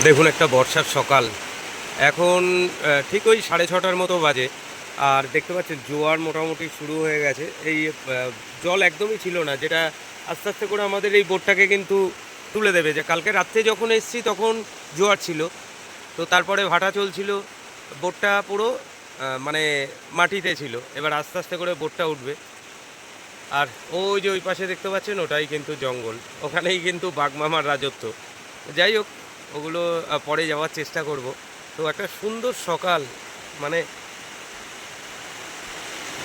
দেখুন একটা বর্ষার সকাল। এখন ঠিক ওই 6:30টার মতো বাজে। আর দেখতে পাচ্ছেন জোয়ার মোটামুটি শুরু হয়ে গেছে। এই জল একদমই ছিল না, যেটা আস্তে আস্তে করে আমাদের এই বোটটাকে কিন্তু তুলে দেবে। যে কালকে রাত্রে যখন এসেছি তখন জোয়ার ছিল, তো তারপরে ভাটা চলছিল, বোটটা পুরো মানে মাটিতে ছিল। এবার আস্তে আস্তে করে বোটটা উঠবে। আর ওই যে ওই পাশে দেখতে পাচ্ছেন ওটাই কিন্তু জঙ্গল, ওখানেই কিন্তু বাঘমামার রাজত্ব। যাই হোক, ওগুলো পরে যাওয়ার চেষ্টা করব। তো একটা সুন্দর সকাল, মানে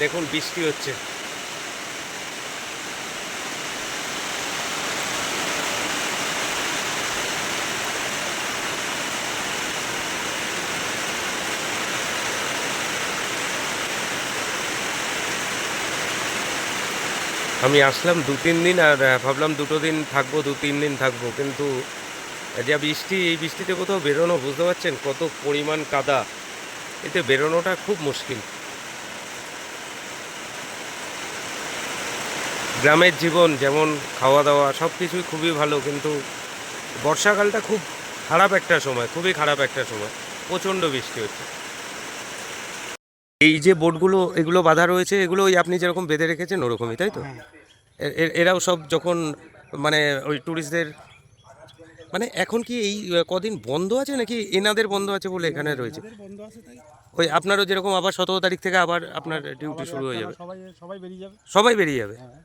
দেখুন বৃষ্টি হচ্ছে। আমি আসলাম 2-3 দিন, আর ভাবলাম 2 দিন থাকবো, 2-3 দিন থাকবো, কিন্তু যা বৃষ্টি, এই বৃষ্টিতে কোথাও বেরোনো, বুঝতে পারছেন কত পরিমাণ কাদা, এতে বেরোনোটা খুব মুশকিল। গ্রামের জীবন যেমন খাওয়া দাওয়া সব কিছুই খুবই ভালো, কিন্তু বর্ষাকালটা খুব খারাপ একটা সময়, খুবই খারাপ একটা সময়। প্রচণ্ড বৃষ্টি হচ্ছে। এই যে বোটগুলো এগুলো বাঁধা রয়েছে, এগুলো ওই আপনি যেরকম বেঁধে রেখেছেন ওরকমই, তাই তো? হ্যাঁ। এরাও সব যখন মানে ওই ট্যুরিস্টদের, মানে এখন কি এই কদিন বন্ধ আছে নাকি এনাদের বন্ধ আছে বলে না এখানে না, রয়েছে? এনাদের বন্ধ আছে তাই। ওই আপনারও যেরকম আবার 17 তারিখ থেকে আবার আপনার ডিউটি আবার শুরু হয়ে একটানা যাবে? সবাই সবাই বেরিয়ে যাবে। সবাই বেরিয়ে যাবে? হ্যাঁ,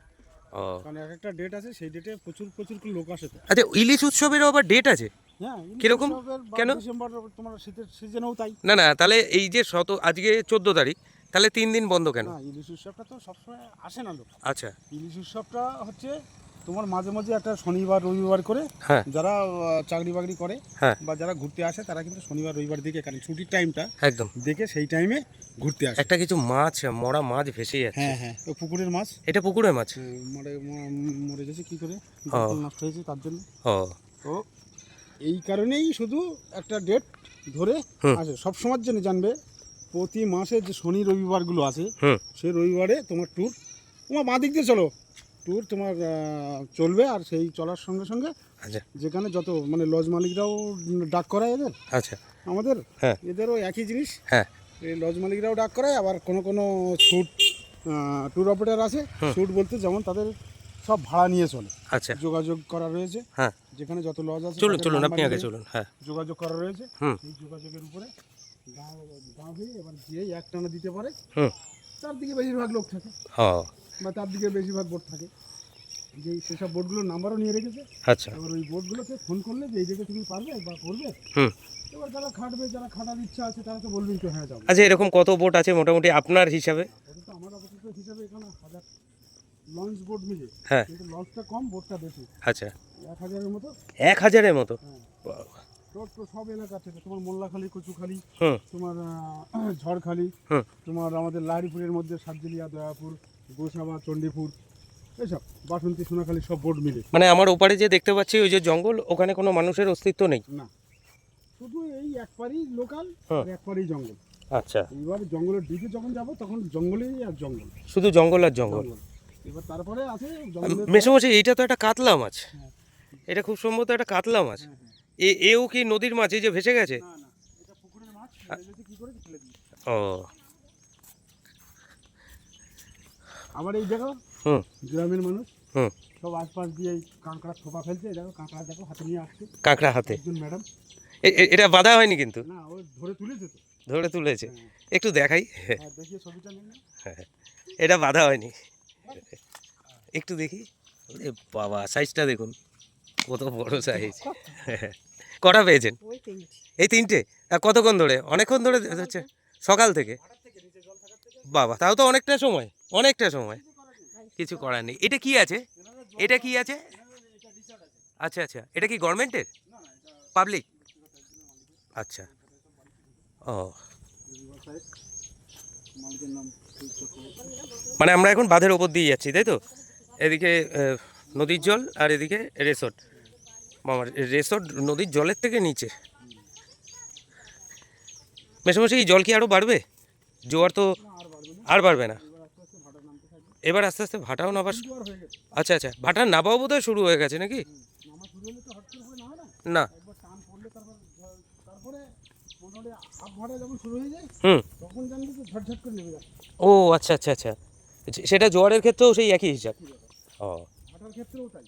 ও কারণ এক একটা ডেট আছে, সেই ডেটে প্রচুর প্রচুর লোক আসে তো। আচ্ছা, ইলিশ উৎসবেরও আবার ডেট আছে? হ্যাঁ, ইলিশ কিরকম? উৎসবের বা কেন? ডিসেম্বর, তোমার শীতের সিজনেও তাই। না না, তাহলে এই যে আজকে 14 তারিখ, তাহলে 3 দিন বন্ধ কেন? না, ইলিশ উৎসবটা তো সবসময় আসে না লোক। আচ্ছা। ইলিশ উৎসবটা হচ্ছে তোমার মাঝে মাঝে একটা শনিবার রবিবার করে, হ্যাঁ। যারা চাকরি বাকরি করে হ্যাঁ। বা যারা ঘুরতে আসে তারা কিন্তু শনিবার রবিবার দিকে এখানে ছুটির টাইমটা একদম। দেখে সেই টাইমে ঘুরতে আসে। একটা কিছু মাছ, মরা মাছ ভেসে যাচ্ছে। হ্যাঁ হ্যাঁ, তো পুকুরের মাছ এটা পুকুরের মাছ? মরে মরে গেছে কী করে, ও। জল নষ্ট হয়েছে তার জন্য। ও। তো এই কারণেই শুধু একটা ডেট ধরে হুম। আসে সব সময়ের জন্য, জানবে প্রতি মাসে যে শনি রবিবারগুলো আছে হুম। সেই রবিবারে তোমার ট্যুর, তোমার বাঁ দিক দিয়ে চলো, ট্যুর তোমার চলবে। আর সেই চলার সঙ্গে সঙ্গে আচ্ছা। যেখানে যত মানে লজ মালিকরাও ডাক করায় এদের, আচ্ছা। আমাদের হ্যাঁ। এদেরও একই জিনিস। হ্যাঁ। এই লজ মালিকরাও ডাক করায়, আবার কোনো কোনো শ্যুট ট্যুর অপারেটার আছে। হুম। শ্যুট বলতে যেমন তাদের সব ভাড়া নিয়ে চলে, আচ্ছা। যোগাযোগ করা রয়েছে। হ্যাঁ। যেখানে যত লজ আছে চলুন তাদের চলুন, আপনি নাম্বার আগে নিয়ে চলুন। হ্যাঁ। যোগাযোগ করা রয়েছে। হুম। এই যোগাযোগের উপরে গাঁ গাঁ হয়ে এবার গিয়েই একটানা দিতে পারে। হুম। তার দিকে বেশিরভাগ লোক থাকে ও। বা তার দিকে বেশিরভাগ বোট থাকে, যে সেসব বোটগুলোর নাম্বারও নিয়ে রেখেছে। আচ্ছা। এবার ওই বোটগুলোকে ফোন করলে যে এই জায়গায় তুমি পারবে বা করবে, হুম। এবার যারা খাটবে, যারা খাটার ইচ্ছা আছে তারা তো বলবেই তো হ্যাঁ যাবো। আচ্ছা, এরকম কত বোট আছে মোটামুটি আপনার হিসাবে? আপাতত আমার আপাতত হিসাবে এখানে 1000 লঞ্চ বোট মিলে, হ্যাঁ। কিন্তু লঞ্চটা কম, বোটটা বেশি। আচ্ছা। 1000-এর মতো। 1000-এর মতো? হ্যাঁ, বাবা। তো সব এলাকা থেকে, তোমার মোল্লাখালী, কচুখালী, হুম। তোমার ঝড়খালি, হুম। তোমার আমাদের লাহিড়িপুরের মধ্যে সাতজেলিয়া, দয়াপুর, গোসাবা, চণ্ডীপুর, এইসব বাসন্তী, সোনাখালী সব বোট মিলে। মানে আমার ওপারে যে দেখতে পাচ্ছি ওই যে জঙ্গল, ওখানে কোনো মানুষের অস্তিত্ব নেই? না, শুধু এই একবারই লোকাল হুম। আর একবারই জঙ্গল। আচ্ছা। এবার জঙ্গলের দিকে যখন যাব তখন জঙ্গলেই আর জঙ্গল, শুধু জঙ্গল আর জঙ্গল? জঙ্গল। এবার তারপরে আছে জঙ্গলের মেসোমশাই, এইটা তো একটা কাতলা মাছ। হ্যাঁ, এটা খুব সম্ভবত একটা কাতলা মাছ। হ্যাঁ, হ্যাঁ। এও কি নদীর মাছ, এই যে ভেসে গেছে? না না, এটা পুকুরের মাছ, ফেলে দিয়েছে কি করে ফেলে দিয়েছে। ও। আবার এই দেখো হুম। গ্রামের মানুষ হুম। সব আশপাশ দিয়ে এই কাঁকড়া থোপা ফেলছে, এই দেখো কাঁকড়া, দেখো হাতে নিয়ে আসছে কাঁকড়া হাতে? একজন ম্যাডাম। এটা বাধা হয়নি কিন্তু? না, ও ধরে তুলেছে তো। ধরে তুলেছে? হ্যাঁ, একটু দেখাই। হ্যাঁ, দেখিয়ে ছবিটা নিন না। হ্যাঁ, এটা বাধা হয়নি, একটু দেখি। ওরে বাবা, সাইজটা দেখুন, কত বড় সাইজ। কটা পেয়েছেন? ওই তিনটে। এই 3টে? আর কতক্ষণ ধরে? অনেকক্ষণ ধরে হচ্ছে? সকাল থেকে? বাবা, তাও তো অনেকটা সময়, অনেকটা সময়। কিছু করার নেই। এটা কি আছে? এটা কি আছে? আচ্ছা আচ্ছা, এটা কি গভর্নমেন্টের? পাবলিক? আচ্ছা। ও, মালিকের নাম মানে আমরা এখন বাঁধের ওপর দিয়ে যাচ্ছি, তাই তো? এদিকে নদীর জল, আর এদিকে রেসর্ট। মামার রেসর্ট নদীর জলের থেকে নিচে। মেশামশাই, এই জল কি আরও বাড়বে? জোয়ার তো আর বাড়বে না? এবার আস্তে আস্তে ভাটাও নাবা কিন্তু আর হয়ে গেছে। আচ্ছা আচ্ছা, ভাটার নাবাও বোধহয় শুরু হয়ে গেছে নাকি? নামা শুরু হলে তো হট করে হবে না, হয় না। না। একবার টান পড়লে তারপর তারপরে মোটামুটি হাফ ভাড়া যখন শুরু হয়ে যায় হুম। তখন জানবি তো ঝটঝট করে নেমে যাচ্ছে। ও আচ্ছা আচ্ছা আচ্ছা, সেটা জোয়ারের ক্ষেত্রেও সেই একই হিসাব। ও ভাটার ক্ষেত্রেও তাই,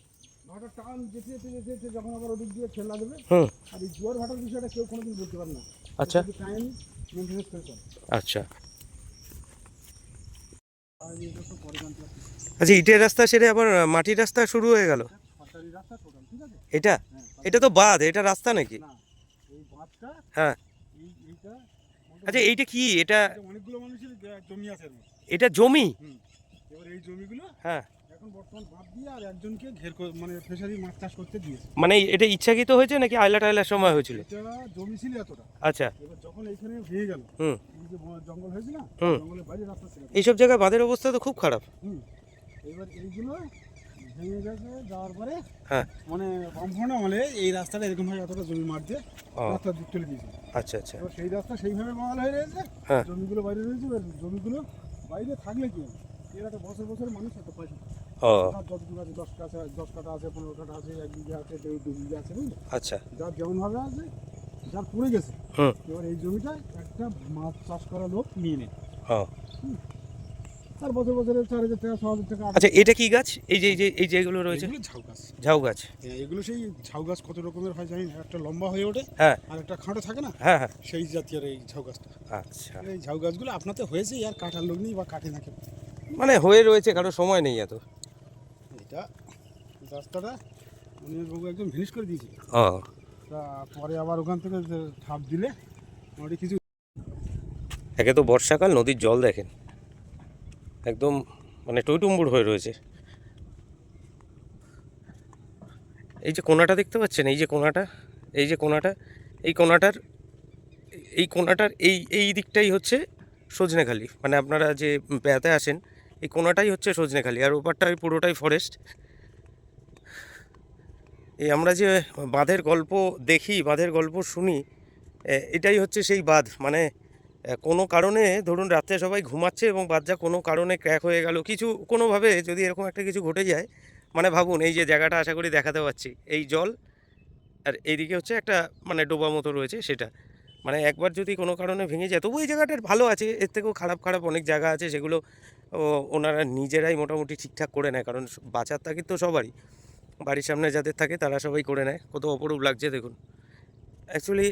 ভাটার টান যেতে যেতে যেতে যেতে যখন আবার ওদিক দিয়ে ঠেলা দেবে, হুম। আর এই জোয়ার ভাটার বিষয়টা কেউ কোনোদিন বলতে পারে না। আচ্ছা টাইম মেনটেন্স করে চলে। আচ্ছা আর এটা তো পরে জানতে পারছি। আচ্ছা, ইটের রাস্তা সেরে আবার মাটির রাস্তা শুরু হয়ে গেল। সরকারি রাস্তা টোটাল, ঠিক আছে? এটা হ্যাঁ, এটা তো বাঁধ, এটা রাস্তা নাকি? না, এই বাঁধটা, হ্যাঁ। এইটা আচ্ছা এইটা কি, এটা অনেকগুলো মানুষের জমি আছে এর মধ্যে। এটা জমি? এবার এই জমিগুলো হ্যাঁ। এখন বর্তমান বাদ দিয়ে আর একজনকে মানে ফিশারি মাছ চাষ করতে দিয়েছে। মানে এটা ইচ্ছাকৃত হয়েছে নাকি আইলা টাইলার সময় হয়েছিল? এটা জমি ছিল এতটা, আচ্ছা। এবার যখন এইখানে ভেঙে গেল, হুম। এই যে জঙ্গল হয়েছে না, হুম। জঙ্গলের বাইরে রাস্তা ছিল। এইসব জায়গায় বাঁধের অবস্থা তো খুব খারাপ। এবার এইগুলো ভেঙে গেছে, যাওয়ার পরে হ্যাঁ। মানে বামফ্রন্ট আমলে এই রাস্তাটা এরকম ভাবে এতটা জমি মাঠ দিয়ে ও রাস্তা দিক চলে দিয়েছে। আচ্ছা আচ্ছা। এবার সেই রাস্তা সেইভাবে বাঙাল হয়ে রয়েছে, হ্যাঁ। জমিগুলো বাইরে রয়েছে। এবার জমিগুলো বাইরে থাকলে কি হবে? এর একটা বছর বছর মানুষ একটা পয়সা ও যতটুকু আছে, 10 কাঠা আছে, 15 কাঠা আছে, 1 বিঘা আছে, 2 বিঘা আছে, বুঝলি? আচ্ছা। যার যেমনভাবে আছে, যার পড়ে গেছে, হুম। এবার এই জমিটা একটা মাছ চাষ করা লোক নিয়ে নেয়। ও আর বছর বছরে 4,000 টাকা, 6,000 টাকা। আচ্ছা, এটা কি গাছ? এই যেগুলো রয়েছে? এগুলো ঝাউ গাছ। ঝাউ গাছ। এগুলো সেই ঝাউ গাছ কত রকমের হয় জানি না, একটা লম্বা হয়ে ওঠে হ্যাঁ আর একটা খাঁটো থাকে না, হ্যাঁ হ্যাঁ। সেই জাতীয় এই ঝাউ গাছটা। আচ্ছা, এই ঝাউ গাছগুলো আপনাতে হয়েছে, আর কাটার লোক নেই বা কাটে না কেউ। মানে হয়ে রয়েছে, কারো সময় নেই এত। এটা রাস্তাটা বাবু একদম ফিনিশ করে দিয়েছে। ও তা পরে আবার ওখান থেকে যে ঠাপ দিলে মোটামুটি কিছু। একে তো বর্ষাকাল, নদীর জল দেখেন একদম মানে টইটুম্বুর হয়ে রয়েছে। এই যে কোনাটা দেখতে পাচ্ছেন, এই যে কোনাটা, এই যে কোনাটা, এই কোনাটার এই দিকটাই হচ্ছে সজনেখালি। মানে আপনারা যে বেড়াতে আসেন, এই কোনাটাই হচ্ছে সজনেখালি, আর ওপারটাই পুরোটাই ফরেস্ট। এই আমরা যে বাঁধের গল্প দেখি, বাঁধের গল্প শুনি, এটাই হচ্ছে সেই বাঁধ। মানে কোনো কারণে ধরুন রাত্রে সবাই ঘুমাচ্ছে এবং বাঁধটা কোনো কারণে ক্র্যাক হয়ে গেল, কিছু কোনোভাবে যদি এরকম একটা কিছু ঘটে যায়, মানে ভাবুন এই যে জায়গাটা আশা করি দেখাতে পাচ্ছি, এই জল, আর এইদিকে হচ্ছে একটা মানে ডোবা মতো রয়েছে সেটা, মানে একবার যদি কোনো কারণে ভেঙে যায়, তবু এই জায়গাটার ভালো আছে, এর থেকেও খারাপ খারাপ অনেক জায়গা আছে, সেগুলো ওনারা নিজেরাই মোটামুটি ঠিকঠাক করে নেয়, কারণ বাঁচার তাগিদ তো সবারই, বাড়ির সামনে যাদের থাকে তারা সবাই করে নেয়। কত অপরূপ লাগছে দেখুন। অ্যাকচুয়ালি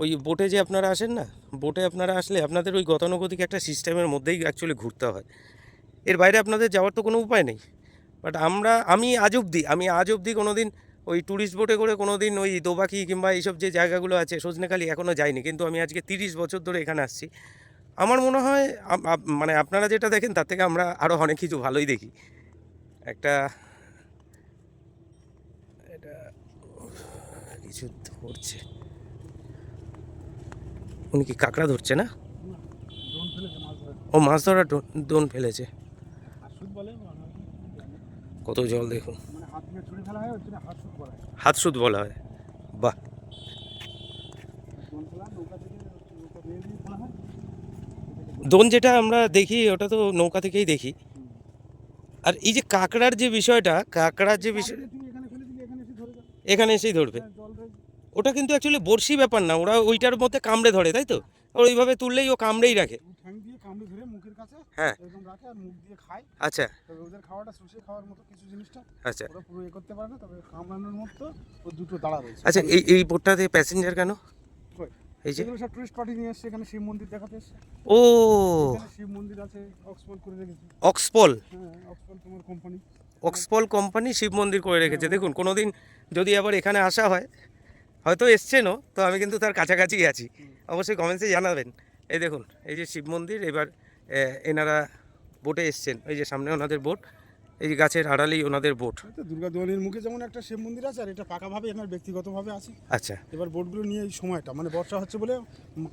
ওই বোটে যে আপনারা আসেন না, বোটে আপনারা আসলে আপনাদের ওই গতানুগতিক একটা সিস্টেমের মধ্যেই অ্যাকচুয়ালি ঘুরতে হয়, এর বাইরে আপনাদের যাওয়ার তো কোনো উপায় নেই। বাট আমি আজ অবধি কোনো দিন ওই ট্যুরিস্ট বোটে করে কোনো দিন ওই দোবাকি কিংবা এইসব যে জায়গাগুলো আছে সজনেখালি এখনও যাইনি, কিন্তু আমি আজকে 30 বছর ধরে এখানে আসছি। আমার মনে হয় মানে আপনারা যেটা দেখেন তার থেকে আমরা আরও অনেক কিছু ভালোই দেখি। একটা এটা কিছু ধরছে, উনি কি কাঁকড়া ধরছে না? ড্রোন ফেলেছে মাছ ধরে। ও মাছ ধরার দোন ফেলেছে। হাঁসুদ বলে, কত জল দেখুন, মানে হাত দিয়ে ছুরি ফেলা হয়, হচ্ছে না হাঁসুদ বলা হয়। হাতসুদ বলা হয়। বাহ। ড্রোন ফেলা নৌকা থেকে, নৌকা দিয়ে দিয়ে ফেলা হয়। দোন যেটা আমরা দেখি ওটা তো নৌকা থেকেই দেখি। আর এই যে কাঁকড়ার যে বিষয়টা, তুমি এখানে ফেলেছিলি, এখানে এসে ধরে যাবে। এখানে এসেই ধরবে, হ্যাঁ, জল রয়েছে। ওটা কিন্তু অ্যাকচুয়ালি বড়শি ব্যাপার না, ওরা ওইটার মধ্যে কামড়ে ধরে, তাই তো? আর ওইভাবে তুললেই ও কামড়েই রাখে। ঠ্যাং দিয়ে কামড়ে ধরে মুখের কাছে হ্যাঁ। এরকম রাখে আর মুখ দিয়ে খায়। আচ্ছা তবে ওদের খাওয়াটা শুষে খাওয়ার মতো কিছু জিনিসটা আচ্ছা ওরা পুরো করতে পারে না, তবে কামড়ানোর মতো ওর দুটো দাঁড়া রয়েছে। আচ্ছা। এই বোটটাতে প্যাসেঞ্জার কেন? কই? এই যে এগুলো সব টুরিস্ট পার্টি নিয়ে এসছে, এখানে শিব মন্দির দেখাতে এসছে। ও এখানে শিব মন্দির আছে, অক্সফোল করে রেখেছে। অক্সপল, হ্যাঁ, অক্সফোল তোমার কোম্পানি। অক্সপল কোম্পানি শিব মন্দির করে রেখেছে। দেখুন কোনোদিন যদি আবার এখানে আসা হয়, হয়তো এসছেনও, তো আমি কিন্তু তার কাছাকাছি আছি, অবশ্যই কমেন্টসে জানাবেন। এই দেখুন এই যে শিব মন্দির, এবার এনারা বোটে এসছেন, এই যে সামনে ওনাদের বোট, এই যে গাছের আড়ালেই ওনাদের বোট। হয়তো দুর্গা দোয়ানির মুখে যেমন একটা শিব মন্দির আছে, আর এটা পাকাভাবে এনার ব্যক্তিগতভাবে আছে। আচ্ছা এবার বোটগুলো নিয়ে এই সময়টা মানে বর্ষা হচ্ছে বলে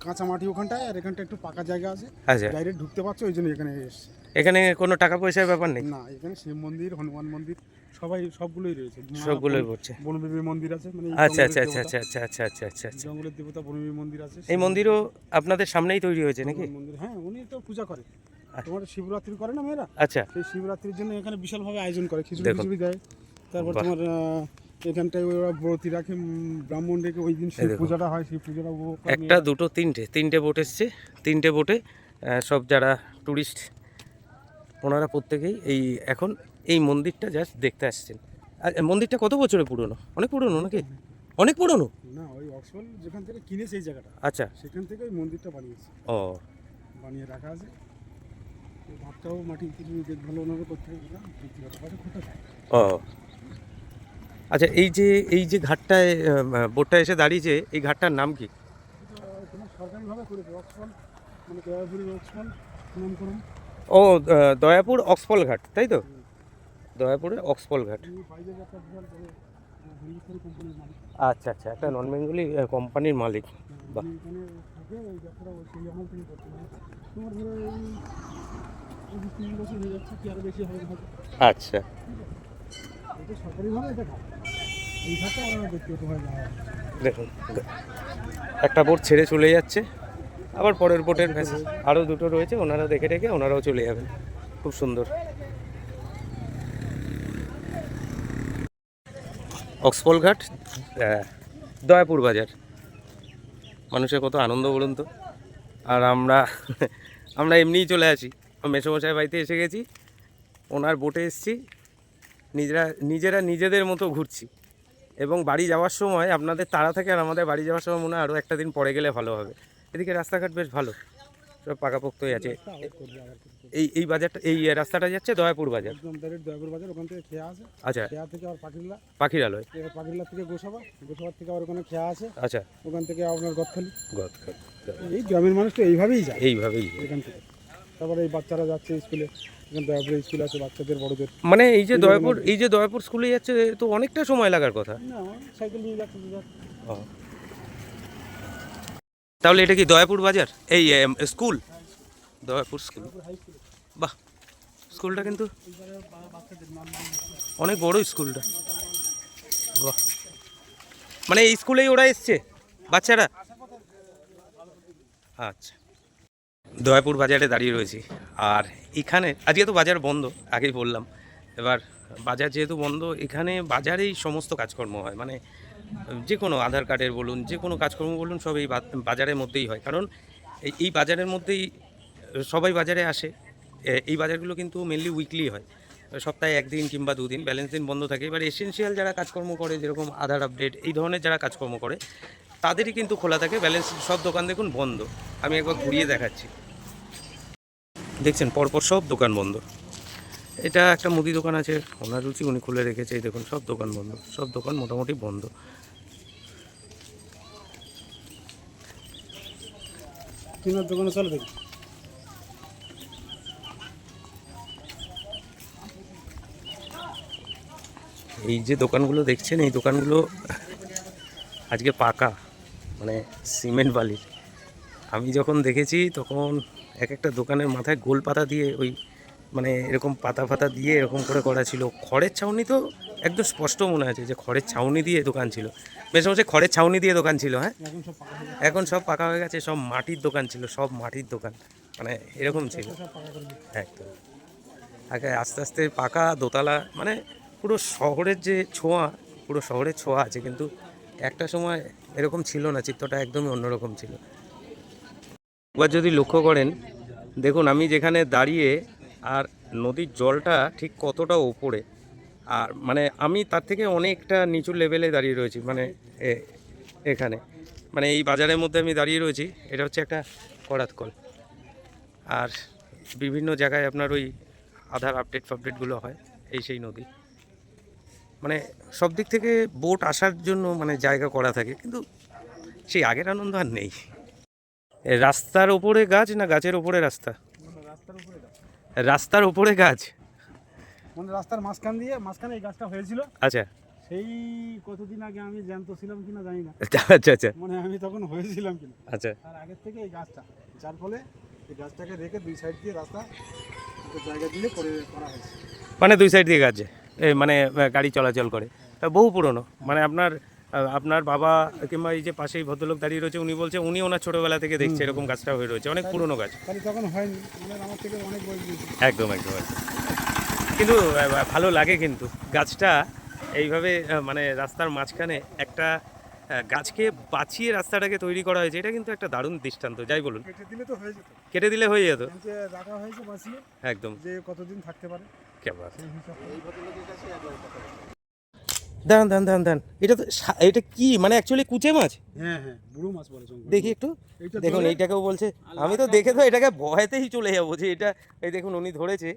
কাঁচা মাটি ওখানটায়, আর এখানটা একটু পাকা জায়গা আছে, আচ্ছা। ডাইরেক্ট ঢুকতে পারছো, ওই জন্য এখানে এসছে। এখানে কোনো টাকা পয়সার ব্যাপার নেই? না, এখানে শিব মন্দির, হনুমান মন্দির সবগুলোই রয়েছে। সবগুলোই পড়ছে। বনবিবি মন্দির আছে, মানে এই আচ্ছা আচ্ছা জঙ্গলের আচ্ছা দেবতা। আচ্ছা আচ্ছা আচ্ছা আচ্ছা আচ্ছা। জঙ্গলের দেবতা বনবিবি মন্দির আছে। এই মন্দিরও আপনাদের সামনেই তৈরি হয়েছে নাকি? হনুমান মন্দির, হ্যাঁ, উনি তো পূজা করে। তোমার শিবরাত্রি করে না মেয়েরা, আচ্ছা সেই শিবরাত্রির জন্য এখানে বিশালভাবে আয়োজন করে, খিচুড়ি দেখুন। খিচুড়ি দেয়। তারপর বাহ। তোমার এখানটায় ওরা ব্রতী রাখে, ব্রাহ্মণ রেখে ওই দিন শিব দেখুন। পূজাটা হয়, শিব পূজাটা উপভোগ করে একটা দুটো তিনটে বোট এসছে। তিনটে বোটে সব যারা ট্যুরিস্ট ওনারা প্রত্যেকেই এখন এই মন্দিরটা জাস্ট দেখতে আসছেন। আর মন্দিরটা কত বছরের পুরনো? অনেক পুরনো নাকি? অনেক পুরনো? না, ওই অক্সফোর্ড যেখান থেকে কিনেছে এই জায়গাটা, আচ্ছা। সেখান থেকে ওই মন্দিরটা বানিয়েছে, ও বানিয়ে রাখা আছে। এই ভাতটাও মাটির কিছু দেখভাল ওনারা করতে হবে, ব্যক্তিগত কাজে খোটা যায়। ও আচ্ছা, এই যে ঘাটটায় বোটটা এসে দাঁড়িয়েছে, এই ঘাটটার নাম কি? তোমার সরকারিভাবে করেছে অক্সফোর্ড, মানে দয়াপুরের অক্সফোর্ড নামকরণ। ও দয়াপুর অক্সফল ঘাট, তাই তো? দয়াপুরের অক্সফল ঘাট। এই বাইরে একটা বিশাল বড় হিন্দুস্তানি কোম্পানির মালিক। আচ্ছা আচ্ছা, একটা নন বেঙ্গলি কোম্পানির মালিক। বাহ। উনি এখানে থাকে, ওই যাত্রা ওই সেই আমল থেকে করতে মানে তোমার ধরো এই 23 বছর হয়ে যাচ্ছে, কি আরো বেশি হবে হয়তো। আচ্ছা, এটা সরকারিভাবে এটা ঘাট, এই ঘাটটা আমরা ব্যক্তিগতভাবে যাওয়া হয়। দেখুন একটা বোট ছেড়ে চলে যাচ্ছে, আবার পরের বোটের আরও দুটো রয়েছে, ওনারা দেখে রেখে ওনারাও চলে যাবেন। খুব সুন্দর। অক্সফল ঘাট, দয়াপুর বাজার। মানুষের কত আনন্দ বলুন তো। আর আমরা এমনিই চলে আসি, মেসোমশাই বাড়িতে এসে গেছি, ওনার বোটে এসেছি, নিজেরা নিজেদের মতো ঘুরছি। এবং বাড়ি যাওয়ার সময় আপনাদের তাড়া থাকে, আর আমাদের বাড়ি যাওয়ার সময় মনে হয় আরও একটা দিন পরে গেলে ভালো হবে। এদিকে রাস্তাঘাট বেশ ভালো, সব পাকাপোক্তই আছে। এই বাজারটা, এই রাস্তাটা যাচ্ছে দয়াপুর বাজার। একদম ডাইরেক্ট দয়াপুর বাজার, ওখান থেকে খেয়া আছে, আচ্ছা, খেয়া থেকে আবার পাখিরলা, পাখিরালয়। এবার পাখিরলা থেকে গোসাবা, গোসাবার থেকে আবার ওখানে খেয়া আছে, আচ্ছা, ওখান থেকে আপনার গদখালি। গদখালি। এই গ্রামের মানুষ তো এইভাবেই যায় এইভাবেই। এখান থেকে। তারপরে এই বাচ্চারা যাচ্ছে স্কুলে, এখানে দয়াপুরে স্কুল আছে বাচ্চাদের বড়দের। মানে এই যে দয়াপুর স্কুলে যাচ্ছে, তো অনেকটা সময় লাগার কথা। না, সাইকেল নিয়ে যাচ্ছে ও, তাহলে এটা কি দয়াপুর বাজার? এই স্কুল, দয়াপুর স্কুল। বাহ, স্কুলটা কিন্তু অনেক বড় স্কুলটা। বাহ, মানে এই স্কুলেই ওরা এসছে বাচ্চারা? আচ্ছা, দয়াপুর বাজারে দাঁড়িয়ে রয়েছি। আর এখানে আজকে তো বাজার বন্ধ, আগেই বললাম। এবার বাজার যেহেতু বন্ধ, এখানে বাজারেই সমস্ত কাজকর্ম হয়, মানে যে কোনো আধার কার্ডের বলুন, যে কোনো কাজকর্ম বলুন, সব এই বাজারের মধ্যেই হয়। কারণ এই বাজারের মধ্যেই সবাই বাজারে আসে। এই বাজারগুলো কিন্তু মেনলি উইকলি হয়, সপ্তাহে একদিন কিংবা দুদিন, ব্যালেন্স দিন বন্ধ থাকে। এবার এসেনশিয়াল যারা কাজকর্ম করে, যেরকম আধার আপডেট, এই ধরনের যারা কাজকর্ম করে, তাদেরই কিন্তু খোলা থাকে। ব্যালেন্স সব দোকান দেখুন বন্ধ। আমি একবার ঘুরিয়ে দেখাচ্ছি, দেখছেন পরপর সব দোকান বন্ধ। এটা একটা মুদি দোকান আছে, ওনার রুচি, উনি খুলে রেখেছে। এই দেখুন সব দোকান বন্ধ, সব দোকান মোটামুটি বন্ধ। কিনার দোকানে চলে দেখি। এই যে দোকানগুলো দেখছেন, এই দোকানগুলো আজকে পাকা, মানে সিমেন্ট বালির। আমি যখন দেখেছি তখন এক একটা দোকানের মাথায় গোল পাতা দিয়ে, ওই মানে এরকম পাতা ফাতা দিয়ে এরকম করে করা ছিল। খড়ের ছাউনি তো একদম স্পষ্ট মনে আছে যে খড়ের ছাউনি দিয়ে দোকান ছিল। বেশ অবশ্যই খড়ের ছাউনি দিয়ে দোকান ছিল। হ্যাঁ, এখন সব পাকা হয়ে এখন সব পাকা হয়ে গেছে, সব মাটির দোকান ছিল, সব মাটির দোকান, মানে এরকম ছিল সব পাকা করে দিচ্ছে। একদম। আগে আস্তে আস্তে পাকা দোতলা, মানে পুরো শহরের যে ছোঁয়া, পুরো শহরের ছোঁয়া আছে। কিন্তু একটা সময় এরকম ছিল না, চিত্রটা একদমই অন্যরকম ছিল। এবার যদি লক্ষ্য করেন, দেখুন আমি যেখানে দাঁড়িয়ে, আর নদীর জলটা ঠিক কতটা ওপরে, আর মানে আমি তার থেকে অনেকটা নিচু লেভেলে দাঁড়িয়ে রয়েছি, মানে এখানে, মানে এই বাজারের মধ্যে আমি দাঁড়িয়ে রয়েছি। এটা হচ্ছে একটা করাত কল। আর বিভিন্ন জায়গায় আপনার ওই আধার আপডেটগুলো হয়, এই সেই নদী। মানে সব দিক থেকে বোট আসার জন্য মানে জায়গা করা থাকে, কিন্তু সেই আগের আনন্দ আর নেই। রাস্তার ওপরে গাছ না গাছের ওপরে রাস্তা? রাস্তার উপরে গাছ, রাস্তার ওপরে গাছ, মানে রাস্তার মাঝখানে এই গাছটা হয়েছিল। আচ্ছা সেই কতদিন আগে, আমি জ্যান্ত ছিলাম কিনা জানি না, আচ্ছা আচ্ছা মানে আমি তখন হয়েছিলাম কিনা। আচ্ছা। তার আগের থেকে এই গাছটা, যার ফলে এই গাছটাকে রেখে দুই সাইড দিয়ে রাস্তা একটা জায়গা দিয়ে করা হয়েছে। মানে দুই সাইড দিয়ে গাছ, মানে গাড়ি চলাচল করে। তা বহু পুরনো, মানে আপনার বাবা কিংবা এই যে পাশেই ভদ্রলোক দাঁড়িয়ে রয়েছে, উনি বলছে উনি ওনার ছোটোবেলা থেকে দেখছে এরকম গাছটা হয়ে রয়েছে, অনেক পুরনো গাছ। তাহলে তখন হয়নি, মানে আমার থেকে অনেক বয়স বেশি। একদম একদম একদম। কিন্তু ভালো লাগে কিন্তু গাছটা, এইভাবে মানে রাস্তার মাঝখানে একটা গাছকে বাঁচিয়ে রাস্তাটাকে তৈরি করা হয়েছে, এটা কিন্তু একটা দারুণ দৃষ্টান্ত। যাই বলুন, কেটে দিলে তো হয়ে যেত, কেটে দিলে হয়ে যেত যে রাখা হয়েছে বাঁচিয়ে, একদম। যে কতদিন থাকতে পারে কেমন সেই হিসাবে। এই ভদ্রলোকের কাছে একবারে কথা বলবো। দাঁড়ান দাঁড়ান দাঁড়ান দাঁড়ান, এটা তো এটা কি মানে অ্যাকচুয়ালি কুচে মাছ? হ্যাঁ হ্যাঁ, বুড়ো মাছ বলে জঙ্গল। দেখি একটু, এইটা দেখুন ধরে- এইটাকেও বলছে। আর আমি তো লালটা- দেখে তো এটাকে ভয়তেই চলে যাবো যে এটা, এই দেখুন উনি ধরেছে।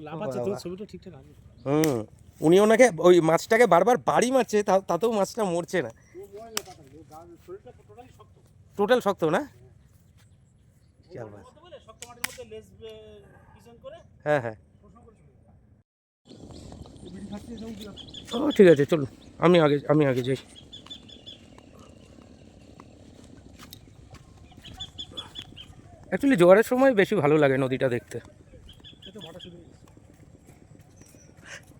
লাফাচ্ছে, তোর ছবিটা ঠিকঠাক আসবে। হুম, উনি ওনাকে ওই মাছটাকে বারবার বাড়ি মারছে, তাতেও মাছটা মরছে না। শরীরটা টোটালি শক্ত। টোটাল শক্ত না? কি আবার? শক্ত মাটির মধ্যে লেজ পিছন করে হ্যাঁ হ্যাঁ, বিড়ি খাচ্ছে সব দিলাম। ও ঠিক আছে, চলুন আমি আগে যাই। অ্যাকচুয়ালি জোয়ারের সময় বেশি ভালো লাগে নদীটা দেখতে। এটা ভাটা শুরু হয়ে গেছে।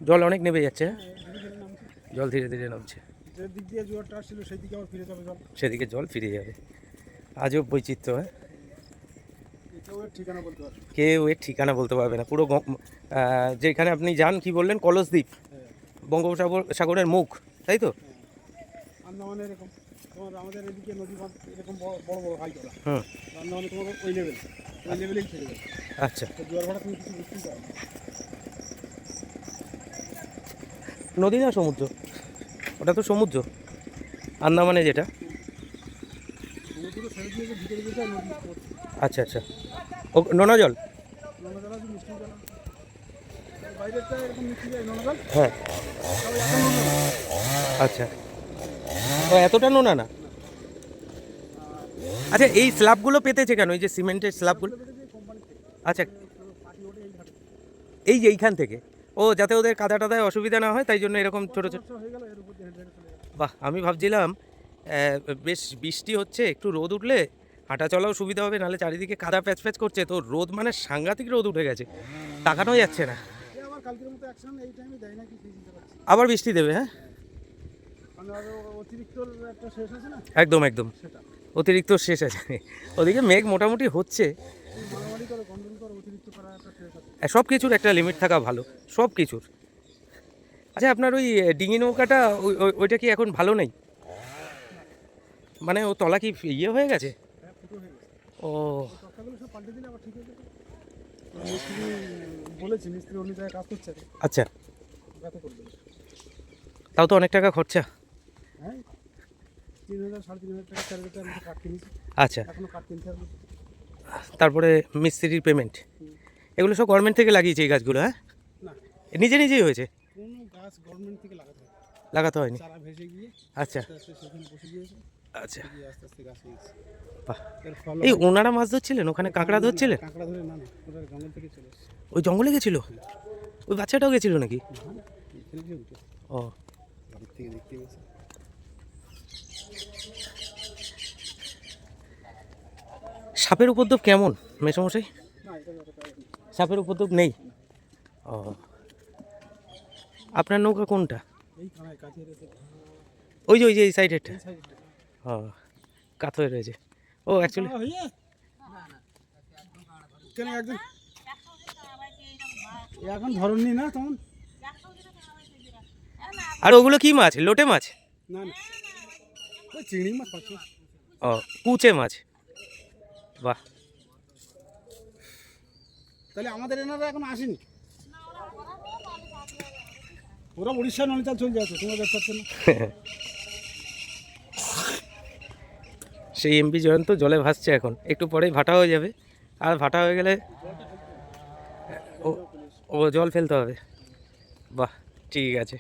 জল অনেক নেমে যাচ্ছে, হ্যাঁ? ধীরে ধীরে নামছে। জল ধীরে ধীরে নামছে, যে দিক দিয়ে জোয়ারটা আসছিল সেই দিকে আবার ফিরে যাবে জল। সেদিকে জল ফিরে যাবে। আজব বৈচিত্র্য, হ্যাঁ? কেউ এর ঠিকানা বলতে পারবে না। কেউ এর ঠিকানা বলতে পারবে না। পুরো যেখানে আপনি যান, কি বললেন, কলসদ্বীপ, হ্যাঁ, বঙ্গোপসাগরের মুখ, তাই তো? আন্দামানে এরকম তোমার আমাদের এদিকে নদী বাঁধ এরকম বড় বড় বড় হাই করা, হুম, আন্দামানে তোমার ওই লেভেলেই থেকে যাবে। আচ্ছা। তো জোয়ার ভাটা তুমি কিছু বুঝতেই পারো না। নদী না সমুদ্র? ওটা তো সমুদ্র, আন্দামানে যেটা। সমুদ্র ছেড়ে দিয়ে যে ভিতরে যেতে হয় নদী পড়ছে। আচ্ছা আচ্ছা, ও নোনা জল? নোনা জল আছে, মিষ্টি জল আছে। বাইরেরটা এরকম মিষ্টি যায় নোনা জল, হ্যাঁ, তবে এখন নোনা না। আচ্ছা। ও এতটা নোনা না? আচ্ছা, এই স্ল্যাবগুলো পেতেছে কেন, এই যে সিমেন্টের স্ল্যাবগুলো? কোম্পানি থেকে আচ্ছা, পাখি ওঠে এই ঘাটে। এই যে এইখান থেকে, ও যাতে ওদের কাদা টাদায় অসুবিধা না হয় তাই জন্য এরকম ছোট ছোট। সমস্যা হয়ে গেল এর উপর দিয়ে হেঁটে হেঁটে চলে যাবে। বাহ, আমি ভাবছিলাম বেশ বৃষ্টি হচ্ছে, একটু রোদ উঠলে হাঁটা চলাও সুবিধা হবে, নাহলে চারিদিকে কাদা প্যাচ প্যাচ করছে, তো রোদ মানে সাংঘাতিক রোদ উঠে গেছে, তাকানো যাচ্ছে না। এ আবার কালকের মতো অ্যাকশন এই টাইমে দেয় নাকি সেই চিন্তা করছি। আবার বৃষ্টি দেবে, হ্যাঁ? কারণ আরও অতিরিক্ত একটা শেষ আছে না, একদম একদম, সেটা অতিরিক্ত শেষ আছে। ওদিকে মেঘ মোটামুটি হচ্ছে। এই মারামারি করে গন্ডগোল করে অতিরিক্ত করা একটা শেষ আছে। সব কিছুর একটা লিমিট থাকা ভালো, সব কিছুর। আচ্ছা, আপনার ওই ডিঙি নৌকাটা ওইটা কি এখন ভালো নেই? মানে ও তলা কি ইয়ে হয়ে গেছে? হ্যাঁ, ফুটো হয়ে গেছে। ও তক্তাগুলো সব পাল্টে দিলে আবার ঠিক হয়ে যাবে। তো মিস্ত্রি বলেছি, মিস্ত্রি অন্য জায়গায় কাজ করছে, আচ্ছা, যাতে করে দেবে। তাও তো অনেক টাকা খরচা। হ্যাঁ, 3,000 3,500 টাকা 4,000 টাকা কাঠ কিনেছি, আচ্ছা, এখনো কাঠ কিনতে হবে। তারপরে মিস্ত্রির পেমেন্ট, এগুলো সব গভর্নমেন্ট থেকে লাগিয়েছে এই গাছগুলো, হ্যাঁ? না, নিজে নিজেই হয়েছে, কোনো গাছ গভর্নমেন্ট থেকে লাগাতে হবে, লাগাতে হয়নি? চারা ভেসে গিয়ে আচ্ছা আস্তে আস্তে সেখানে বসে গিয়েছে, আচ্ছা, গিয়ে আস্তে আস্তে গাছ হয়ে গেছে। বাহ। এর ফল এই ওনারা মাছ ধরছিলেন ওখানে, কাঁকড়া ধরছিলেন? কাঁকড়া ধরে না, ওটা জঙ্গল থেকে চলে এসেছে। ওই জঙ্গলে গেছিল? ওই বাচ্চাটাও গেছিল নাকি? না, এখানে যে উঠে ও, বাড়ির থেকে দেখতে গেছে। সাপের উপদ্রব কেমন মেসমশাই? না, এটা অতটা নেই। সাপের উপদ্রব নেই? ও, আপনার নৌকা কোনটা? এই কানায় কাছে রেখে ওই যে এই সাইডেরটা? এই সাইডে ও, কাত হয়ে রয়েছে। ও অ্যাকচুয়ালি হইয়ে কেন একদম এখন ধরননি না তখন। আর ওগুলো কি মাছ, লোটে মাছ? না না, ওই চিংড়ি মাছ পাচ্ছে। ও, কুচে মাছ, বাহ। তাহলে আমাদের এনারা এখন আসেনি, ওরা উড়িষ্যা নলিতাল চলে যাচ্ছে, তোমরা দেখতে পাচ্ছ না। সেই এমপি জয়ন্ত জলে ভাসছে এখন, একটু পরেই ভাটা হয়ে যাবে, আর ভাটা হয়ে গেলে ও জল ফেলতে হবে। বাহ, ঠিক আছে।